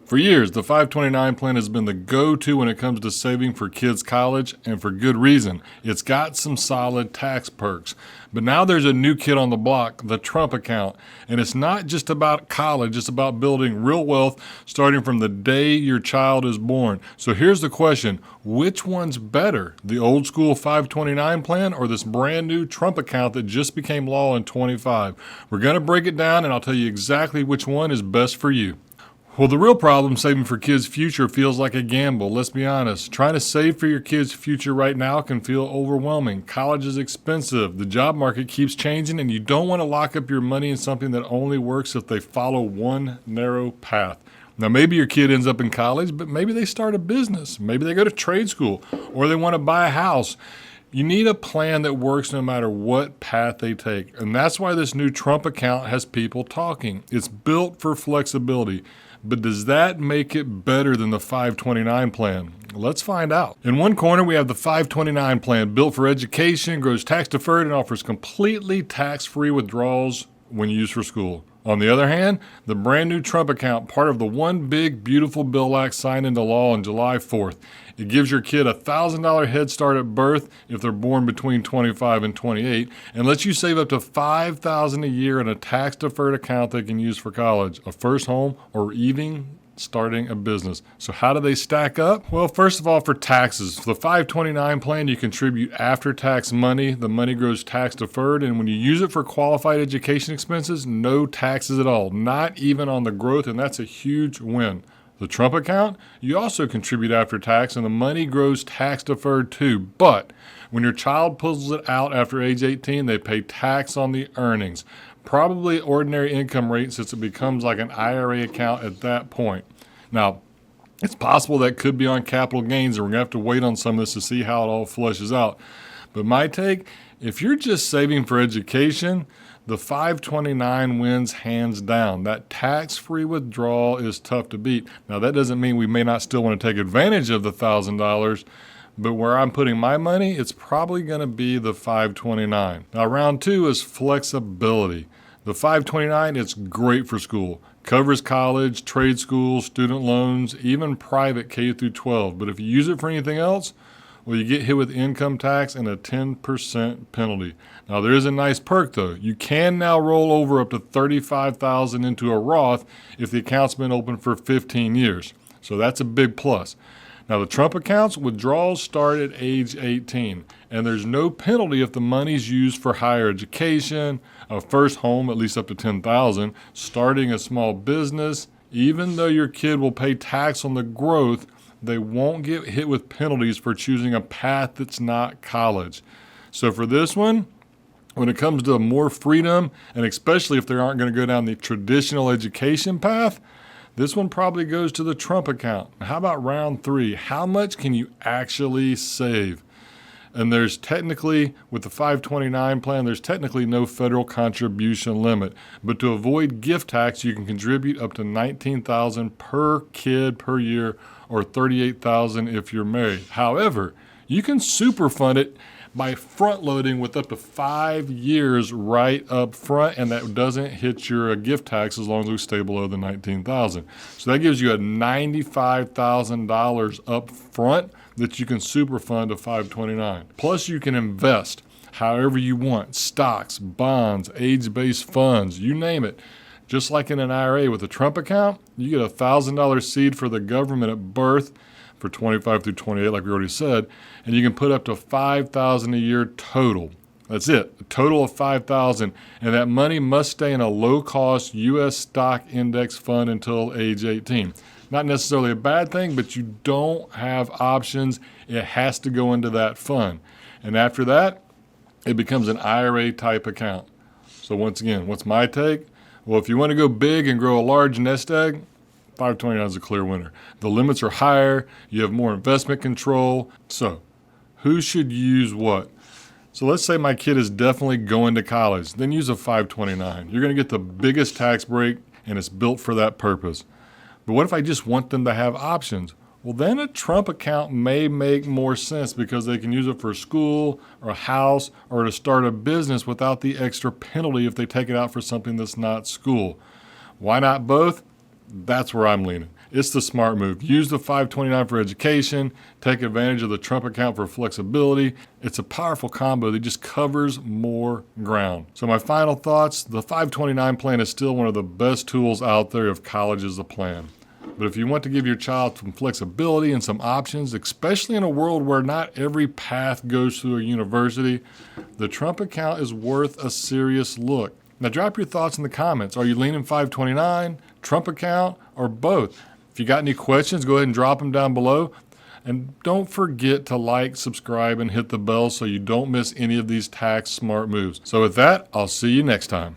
For years, the 529 plan has been the go-to when it comes to saving for kids' college, and for good reason. It's got some solid tax perks. But now there's a new kid on the block, the Trump account. And it's not just about college, it's about building real wealth starting from the day your child is born. So here's the question: which one's better, the old school 529 plan or this brand new Trump account that just became law in 25? We're going to break it down, and I'll tell you exactly which one is best for you. Well, the real problem saving for kids' future feels like a gamble. Let's be honest. Trying to save for your kids' future right now can feel overwhelming. College is expensive. The job market keeps changing, and you don't want to lock up your money in something that only works if they follow one narrow path. Now, maybe your kid ends up in college, but maybe they start a business. Maybe they go to trade school, or they want to buy a house. You need a plan that works no matter what path they take. And that's why this new Trump account has people talking. It's built for flexibility. But does that make it better than the 529 plan? Let's find out. In one corner, we have the 529 plan, built for education, grows tax deferred, and offers completely tax-free withdrawals when used for school. On the other hand, the brand new Trump account, part of the One Big Beautiful Bill Act signed into law on July 4th. It gives your kid a $1,000 head start at birth if they're born between 25 and 28, and lets you save up to $5,000 a year in a tax-deferred account they can use for college, a first home, or even starting a business. So how do they stack up? Well, first of all, for taxes, the 529 plan, you contribute after-tax money. The money grows tax-deferred, and when you use it for qualified education expenses, no taxes at all, not even on the growth, and that's a huge win. The Trump account, you also contribute after tax, and the money grows tax-deferred too. But when your child pulls it out after age 18, they pay tax on the earnings. Probably ordinary income rate, since it becomes like an IRA account at that point. Now, it's possible that could be on capital gains, and we're going to have to wait on some of this to see how it all flushes out. But my take, if you're just saving for education, the 529 wins hands down. That tax-free withdrawal is tough to beat. Now, that doesn't mean we may not still want to take advantage of the $1,000, but where I'm putting my money, it's probably going to be the 529. Now, round two is flexibility. The 529, it's great for school. Covers college, trade school, student loans, even private K through 12. But if you use it for anything else, well, you get hit with income tax and a 10% penalty. Now, there is a nice perk, though. You can now roll over up to $35,000 into a Roth if the account's been open for 15 years. So that's a big plus. Now, the Trump accounts, withdrawals start at age 18, and there's no penalty if the money's used for higher education, a first home, at least up to $10,000, starting a small business. Even though your kid will pay tax on the growth, they won't get hit with penalties for choosing a path that's not college. So for this one, when it comes to more freedom, and especially if they aren't going to go down the traditional education path, this one probably goes to the Trump account. How about round three? How much can you actually save? And there's technically, with the 529 plan, there's technically no federal contribution limit. But to avoid gift tax, you can contribute up to $19,000 per kid per year, or $38,000 if you're married. However, you can super fund it by front loading with up to 5 years right up front, and that doesn't hit your gift tax as long as we stay below the $19,000. So that gives you a $95,000 up front that you can super fund to 529. Plus, you can invest however you want: stocks, bonds, age-based funds, you name it. Just like in an IRA with a Trump account, you get a $1,000 seed for the government at birth for 25 through 28, like we already said, and you can put up to $5,000 a year total. That's it, a total of $5,000, and that money must stay in a low-cost U.S. stock index fund until age 18. Not necessarily a bad thing, but you don't have options. It has to go into that fund. And after that, it becomes an IRA type account. So once again, what's my take? Well, if you want to go big and grow a large nest egg, 529 is a clear winner. The limits are higher. You have more investment control. So who should use what? So let's say my kid is definitely going to college. Then use a 529. You're going to get the biggest tax break, and it's built for that purpose. But what if I just want them to have options? Well, then a Trump account may make more sense because they can use it for school or a house or to start a business without the extra penalty if they take it out for something that's not school. Why not both? That's where I'm leaning. It's the smart move. Use the 529 for education. Take advantage of the Trump account for flexibility. It's a powerful combo that just covers more ground. So my final thoughts, the 529 plan is still one of the best tools out there if college is the plan. But if you want to give your child some flexibility and some options, especially in a world where not every path goes through a university, the Trump account is worth a serious look. Now drop your thoughts in the comments. Are you leaning 529, Trump account, or both? If you got any questions, go ahead and drop them down below. And don't forget to like, subscribe, and hit the bell so you don't miss any of these tax smart moves. So with that, I'll see you next time.